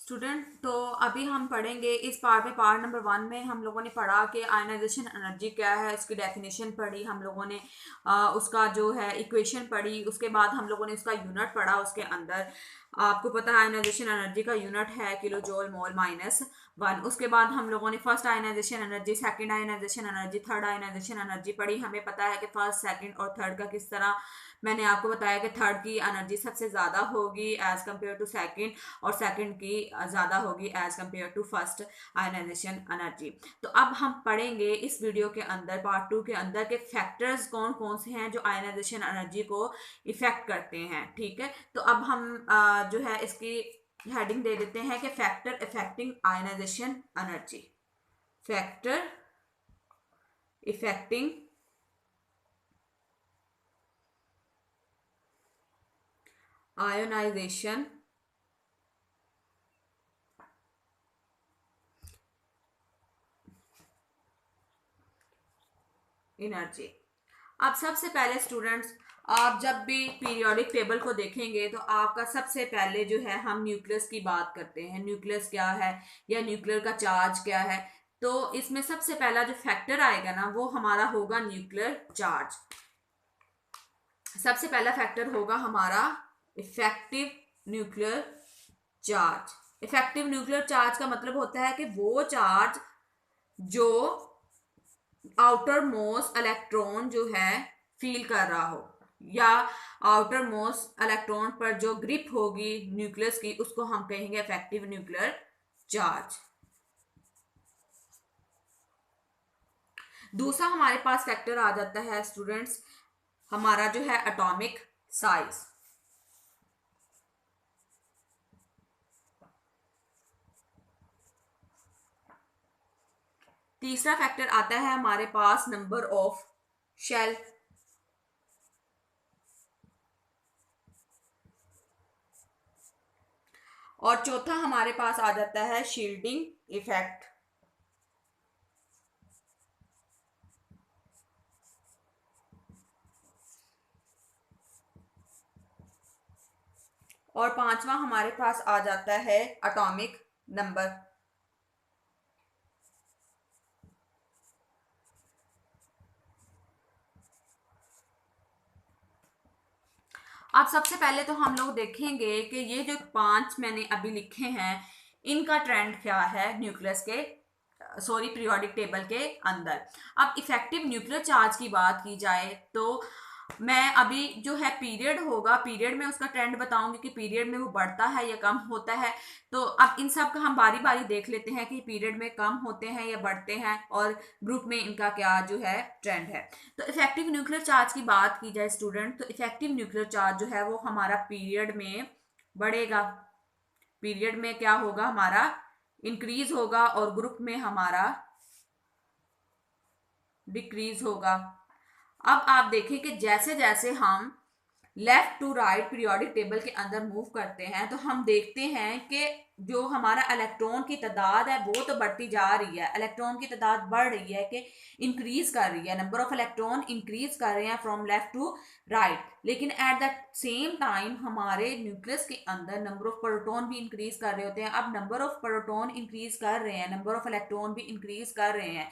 Student, तो अभी हम पढ़ेंगे इस पार्ट में। पार्ट नंबर 1 में हम लोगों ने पढ़ा कि आयनाइजेशन एनर्जी क्या है, इसकी डेफिनेशन पढ़ी हम लोगों ने। उसका जो है इक्वेशन पढ़ी, उसके बाद हम लोगों ने उसका यूनिट पढ़ा। उसके अंदर आपको पता है आयनाइजेशन एनर्जी का यूनिट है किलो जूल मोल माइनस 1। उसके बाद हम लोगों ने first ionisation energy, second ionisation energy, third ionisation energy पढ़ी। हमें पता है कि फर्स्ट, सेकंड और थर्ड का किस तरह, मैंने आपको बताया कि थर्ड की एनर्जी सबसे ज़्यादा होगी एज कम्पेयर टू सेकंड, और सेकंड की ज़्यादा होगी as compare to first ionisation energy. तो अब हम पढ़ेंगे इस वीडियो के अंदर, पार्ट 2 के अंदर, के फैक्टर्स कौन कौन से हैं जो आयनाइजेशन एनर्जी को इफेक्ट करते हैं। ठीक है, तो अब हम जो है इसकी हेडिंग दे देते हैं कि factor affecting ionisation energy. Factor affecting ionisation energy. अब सबसे पहले स्टूडेंट्स, आप जब भी पीरियोडिक टेबल को देखेंगे तो आपका सबसे पहले जो है हम न्यूक्लियस की बात करते हैं। न्यूक्लियस क्या है या न्यूक्लियर का चार्ज क्या है। तो इसमें सबसे पहला जो फैक्टर आएगा ना वो हमारा होगा न्यूक्लियर चार्ज। सबसे पहला फैक्टर होगा हमारा effective nuclear charge. Effective nuclear charge का मतलब होता है कि वो चार्ज जो आउटर मोस्ट इलेक्ट्रॉन जो है फील कर रहा हो, या आउटर मोस्ट इलेक्ट्रॉन पर जो ग्रिप होगी न्यूक्लियस की, उसको हम कहेंगे इफेक्टिव न्यूक्लियर चार्ज। दूसरा हमारे पास फैक्टर आ जाता है स्टूडेंट्स, हमारा जो है एटॉमिक साइज। तीसरा फैक्टर आता है हमारे पास नंबर ऑफ शेल। और चौथा हमारे पास आ जाता है शील्डिंग इफेक्ट। और पांचवा हमारे पास आ जाता है एटॉमिक नंबर। अब सबसे पहले तो हम लोग देखेंगे कि ये जो 5 मैंने अभी लिखे हैं इनका ट्रेंड क्या है न्यूक्लियस के, सॉरी, पीरियोडिक टेबल के अंदर। अब इफेक्टिव न्यूक्लियर चार्ज की बात की जाए तो मैं अभी जो है पीरियड होगा, पीरियड में उसका ट्रेंड बताऊंगी कि पीरियड में वो बढ़ता है या कम होता है। तो अब इन सब का हम बारी बारी देख लेते हैं कि पीरियड में कम होते हैं या बढ़ते हैं, और ग्रुप में इनका क्या जो है ट्रेंड है। तो इफेक्टिव न्यूक्लियर चार्ज की बात की जाए स्टूडेंट, तो इफेक्टिव न्यूक्लियर चार्ज जो है वो हमारा पीरियड में बढ़ेगा। पीरियड में क्या होगा, हमारा इंक्रीज होगा, और ग्रुप में हमारा डिक्रीज होगा। अब आप देखें कि जैसे जैसे हम left to right periodic table के अंदर मूव करते हैं तो हम देखते हैं कि जो हमारा इलेक्ट्रॉन की तादाद है वो तो बढ़ती जा रही है। इलेक्ट्रॉन की तादाद बढ़ रही है कि इंक्रीज कर रही है, नंबर ऑफ इलेक्ट्रॉन इंक्रीज कर रहे हैं फ्रॉम लेफ्ट टू राइट। लेकिन एट द सेम टाइम हमारे न्यूक्लियस के अंदर नंबर ऑफ प्रोटॉन भी इंक्रीज कर रहे होते हैं। अब नंबर ऑफ प्रोटॉन इंक्रीज कर रहे हैं, नंबर ऑफ इलेक्ट्रॉन भी इंक्रीज कर रहे हैं,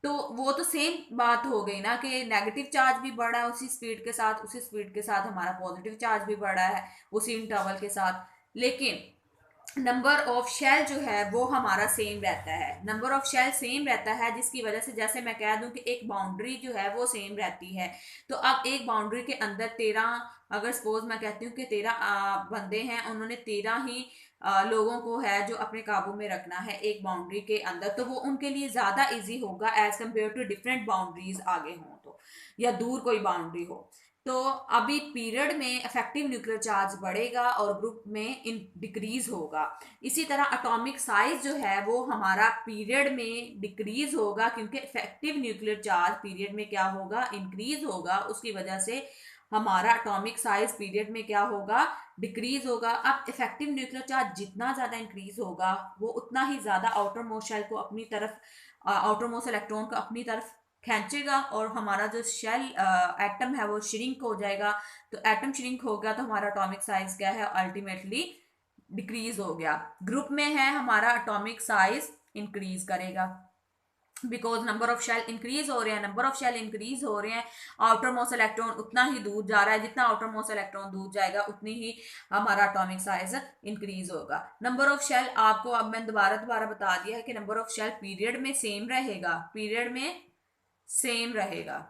तो वो तो सेम बात हो गई ना कि नेगेटिव चार्ज भी बढ़ा है उसी स्पीड के साथ, उसी स्पीड के साथ हमारा पॉजिटिव चार्ज भी बढ़ा है उसी इंटरवल के साथ। लेकिन नंबर ऑफ शेल जो है वो हमारा सेम रहता है। नंबर ऑफ शेल सेम रहता है जिसकी वजह से, जैसे मैं कह दूं कि एक बाउंड्री जो है वो सेम रहती है। तो अब एक बाउंड्री के अंदर 13, अगर सपोज मैं कहती हूँ कि 13 बंदे हैं, उन्होंने 13 ही लोगों को है जो अपने काबू में रखना है एक बाउंड्री के अंदर, तो वो उनके लिए ज्यादा इजी होगा as compare to different boundaries आगे हों तो, या दूर कोई बाउंड्री हो। तो अभी पीरियड में इफेक्टिव न्यूक्लियर चार्ज बढ़ेगा और ग्रुप में इन डिक्रीज होगा। इसी तरह एटॉमिक साइज जो है वो हमारा पीरियड में डिक्रीज होगा, क्योंकि इफेक्टिव न्यूक्लियर चार्ज पीरियड में क्या होगा, इंक्रीज होगा। उसकी वजह से हमारा एटॉमिक साइज पीरियड में क्या होगा, डिक्रीज होगा। अब इफेक्टिव न्यूक्लियर चार्ज जितना ज्यादा इंक्रीज होगा वो उतना ही ज्यादा आउटर मोस्ट शेल को अपनी तरफ, आउटर मोस्ट इलेक्ट्रॉन को अपनी तरफ खींचेगा, और हमारा जो शेल एटम है वो श्रिंक हो जाएगा। तो एटम श्रिंक होगा तो हमारा एटॉमिक साइज क्या है, अल्टीमेटली डिक्रीज हो गया। ग्रुप में है हमारा एटॉमिक साइज इंक्रीज करेगा, because number of shell increase हो रहे हैं, नंबर ऑफ शेल इंक्रीज हो रहे हैं, आउटर मोस्ट इलेक्ट्रॉन उतना ही दूर जा रहा है, जितना आउटर मोस्ट इलेक्ट्रॉन दूर जाएगा उतनी ही हमारा एटॉमिक साइज इंक्रीज होगा। नंबर ऑफ शेल आपको अब मैं दोबारा दोबारा बता दिया है कि नंबर ऑफ शेल पीरियड में सेम रहेगा, पीरियड में सेम रहेगा,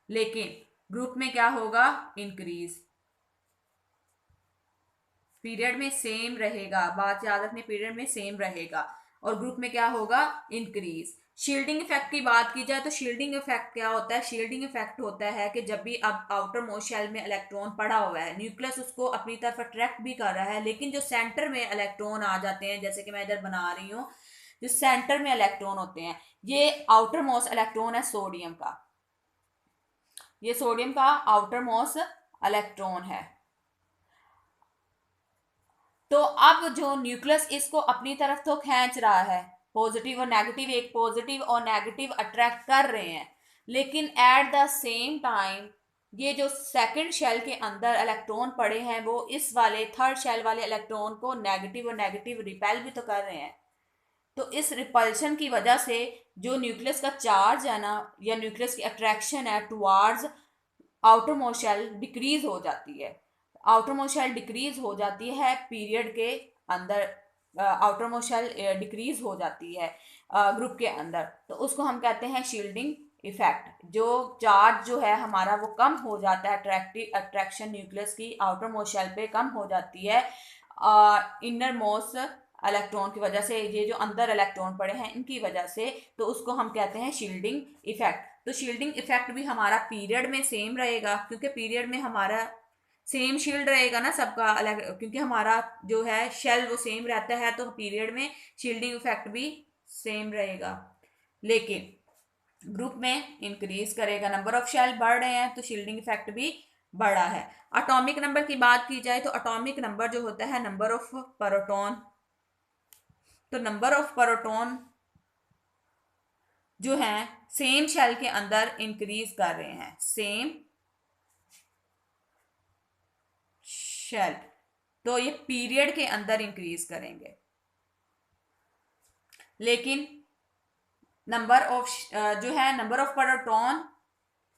लेकिन ग्रुप में क्या होगा, इंक्रीज। पीरियड में सेम रहेगा, बात याद रखने, पीरियड में सेम रहेगा, और ग्रुप में क्या होगा, इंक्रीज। शील्डिंग इफेक्ट की बात की जाए तो शील्डिंग इफेक्ट क्या होता है, शील्डिंग इफेक्ट होता है कि जब भी अब आउटर मोस्ट शेल में इलेक्ट्रॉन पड़ा हुआ है, न्यूक्लियस उसको अपनी तरफ अट्रैक्ट भी कर रहा है, लेकिन जो सेंटर में इलेक्ट्रॉन आ जाते हैं, जैसे कि मैं इधर बना रही हूँ, जो सेंटर में इलेक्ट्रॉन होते हैं, ये आउटर मोस्ट इलेक्ट्रॉन है सोडियम का, ये सोडियम का आउटर मोस्ट इलेक्ट्रॉन है। तो अब जो न्यूक्लियस इसको अपनी तरफ तो खींच रहा है, पॉजिटिव और नेगेटिव, एक पॉजिटिव और नेगेटिव अट्रैक्ट कर रहे हैं, लेकिन एट द सेम टाइम ये जो सेकंड शेल के अंदर इलेक्ट्रॉन पड़े हैं वो इस वाले थर्ड शेल वाले इलेक्ट्रॉन को नेगेटिव और नेगेटिव रिपेल भी तो कर रहे हैं। तो इस रिपल्शन की वजह से जो न्यूक्लियस का चार्ज है ना, या न्यूक्लियस की अट्रैक्शन है towards outermost shell decrease हो जाती है, आउटर मोस्ट शेल डिक्रीज हो जाती है पीरियड के अंदर, आउटर मोस्ट शेल डिक्रीज हो जाती है ग्रुप के अंदर, तो उसको हम कहते हैं शील्डिंग इफेक्ट। जो चार्ज जो है हमारा वो कम हो जाता है, अट्रैक्शन न्यूक्लियस की आउटर मोस्ट शेल पे कम हो जाती है इनर मोस्ट इलेक्ट्रॉन की वजह से, ये जो अंदर इलेक्ट्रॉन पड़े हैं इनकी वजह से, तो उसको हम कहते हैं शील्डिंग इफेक्ट। तो शील्डिंग इफेक्ट भी हमारा पीरियड में सेम रहेगा, क्योंकि पीरियड में हमारा सेम शील्ड रहेगा ना सबका अलग, क्योंकि हमारा जो है शेल वो सेम रहता है, तो पीरियड में शील्डिंग इफेक्ट भी सेम रहेगा, लेकिन ग्रुप में इंक्रीज करेगा, नंबर ऑफ शेल बढ़ रहे हैं तो शील्डिंग इफेक्ट भी बढ़ा है। एटॉमिक नंबर की बात की जाए तो एटॉमिक नंबर जो होता है नंबर ऑफ प्रोटॉन, तो नंबर ऑफ प्रोटॉन जो है सेम शेल के अंदर इंक्रीज कर रहे हैं, सेम शेल, तो ये पीरियड के अंदर इंक्रीज करेंगे, लेकिन नंबर ऑफ जो है नंबर ऑफ प्रोटॉन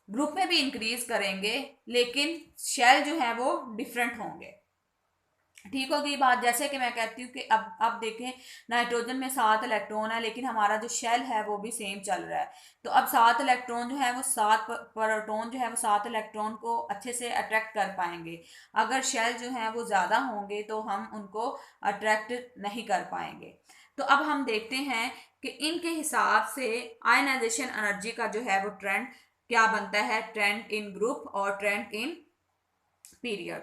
ग्रुप में भी इंक्रीज करेंगे, लेकिन शेल जो है वो डिफरेंट होंगे। ठीक होगी बात। जैसे कि मैं कहती हूँ कि अब देखें, नाइट्रोजन में 7 इलेक्ट्रॉन है, लेकिन हमारा जो शेल है वो भी सेम चल रहा है, तो अब 7 इलेक्ट्रॉन जो है वो 7 प्रोटॉन जो है वो 7 इलेक्ट्रॉन को अच्छे से अट्रैक्ट कर पाएंगे। अगर शेल जो है वो ज़्यादा होंगे तो हम उनको अट्रैक्ट नहीं कर पाएंगे। तो अब हम देखते हैं कि इनके हिसाब से आयनाइजेशन एनर्जी का जो है वो ट्रेंड क्या बनता है, ट्रेंड इन ग्रुप और ट्रेंड इन पीरियड।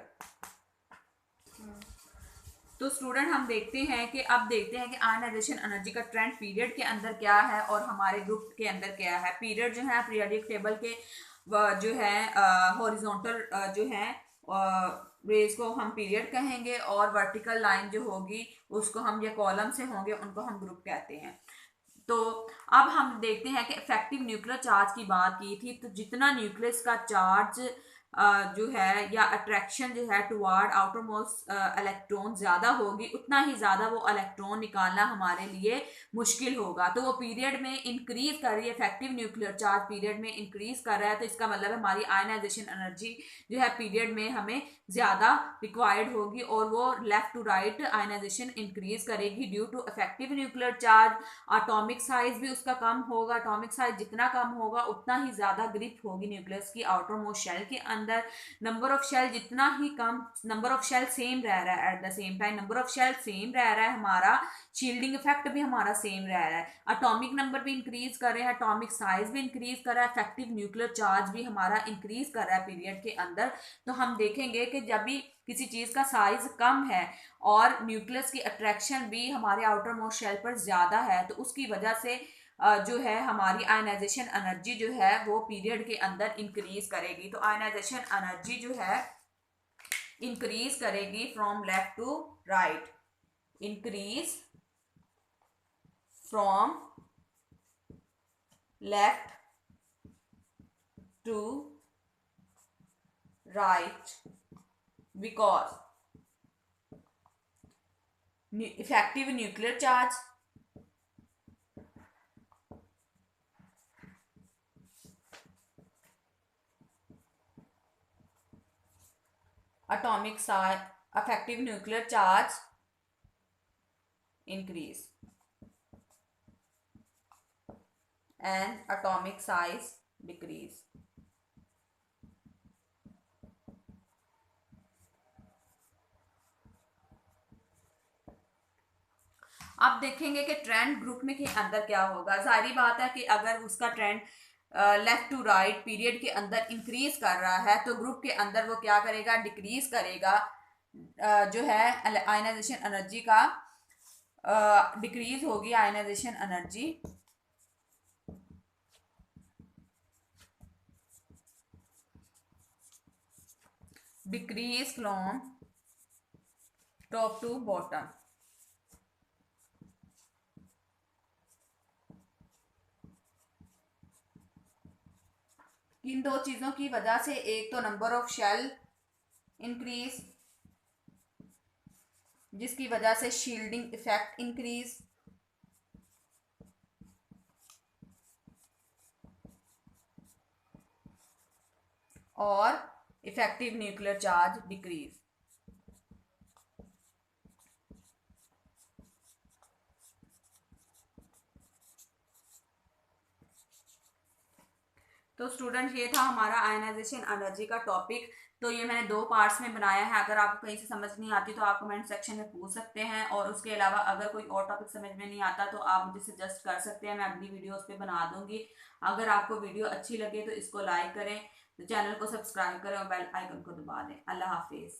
तो स्टूडेंट हम देखते हैं कि अब देखते हैं कि आयनाइजेशन एनर्जी का ट्रेंड पीरियड के अंदर क्या है और हमारे ग्रुप के अंदर क्या है। पीरियड जो है पीरियडिक टेबल के जो है हॉरिजॉन्टल जो है रेज को हम पीरियड कहेंगे, और वर्टिकल लाइन जो होगी उसको हम, या कॉलम से होंगे उनको हम ग्रुप कहते हैं। तो अब हम देखते हैं कि इफेक्टिव न्यूक्लियर चार्ज की बात की थी, तो जितना न्यूक्लियस का चार्ज जो है या अट्रैक्शन जो है टुवार्ड आउटर मोस्ट इलेक्ट्रॉन ज्यादा होगी, उतना ही ज्यादा वो इलेक्ट्रॉन निकालना हमारे लिए मुश्किल होगा। तो वो पीरियड में इंक्रीज कर रही है, इफेक्टिव न्यूक्लियर चार्ज पीरियड में इंक्रीज कर रहा है, तो इसका मतलब हमारी आयनाइजेशन एनर्जी जो है पीरियड में हमें ज्यादा रिक्वायर्ड होगी, और वो left to right ionisation increase करेगी due to effective nuclear charge. Atomic size भी उसका कम होगा, एटॉमिक साइज जितना कम होगा उतना ही ज्यादा ग्रिप होगी न्यूक्लियस की आउटर मोस्ट शेल के अंदर। नंबर ऑफ शेल जितना ही कम, नंबर ऑफ शेल सेम रह रहा है, at the same time number of shell same रह रहा है, हमारा शील्डिंग इफेक्ट भी हमारा सेम रह रहा है, एटॉमिक नंबर भी इंक्रीज कर रहे हैं, एटॉमिक साइज भी इंक्रीज कर रहा है, इफेक्टिव न्यूक्लियर चार्ज भी हमारा इंक्रीज कर रहा है पीरियड के अंदर। तो हम देखेंगे कि जब भी किसी चीज का साइज कम है और न्यूक्लियस की अट्रैक्शन भी हमारे आउटर मोस्ट शेल पर ज्यादा है, तो उसकी वजह से जो है हमारी आयनाइजेशन एनर्जी जो है वो पीरियड के अंदर इंक्रीज करेगी। तो आयनाइजेशन एनर्जी जो है इंक्रीज करेगी from left to right, increase from left to right, because effective nuclear charge, atomic size, effective nuclear charge increase and atomic size decrease. आप देखेंगे कि ट्रेंड ग्रुप में के अंदर क्या होगा। जाहिर बात है कि अगर उसका trend left to right period के अंदर इंक्रीज कर रहा है तो ग्रुप के अंदर वो क्या करेगा, डिक्रीज करेगा। जो है आयनाइजेशन एनर्जी का डिक्रीज होगी ionisation energy. Decrease from top to bottom. इन दो चीजों की वजह से, एक तो नंबर ऑफ शेल इंक्रीज जिसकी वजह से शील्डिंग इफेक्ट इंक्रीज, और इफेक्टिव न्यूक्लियर चार्ज डिक्रीज। तो स्टूडेंट ये था हमारा आयनाइजेशन एनर्जी का टॉपिक। तो ये मैंने 2 पार्ट्स में बनाया है। अगर आपको कहीं से समझ नहीं आती तो आप कमेंट सेक्शन में पूछ सकते हैं, और उसके अलावा अगर कोई और टॉपिक समझ में नहीं आता तो आप मुझे सजेस्ट कर सकते हैं, मैं अगली वीडियो उस पर बना दूंगी। अगर आपको वीडियो अच्छी लगे तो इसको लाइक करें, तो चैनल को सब्सक्राइब करें और बेल आइकन को दबा दें। अल्लाह हाफिज़।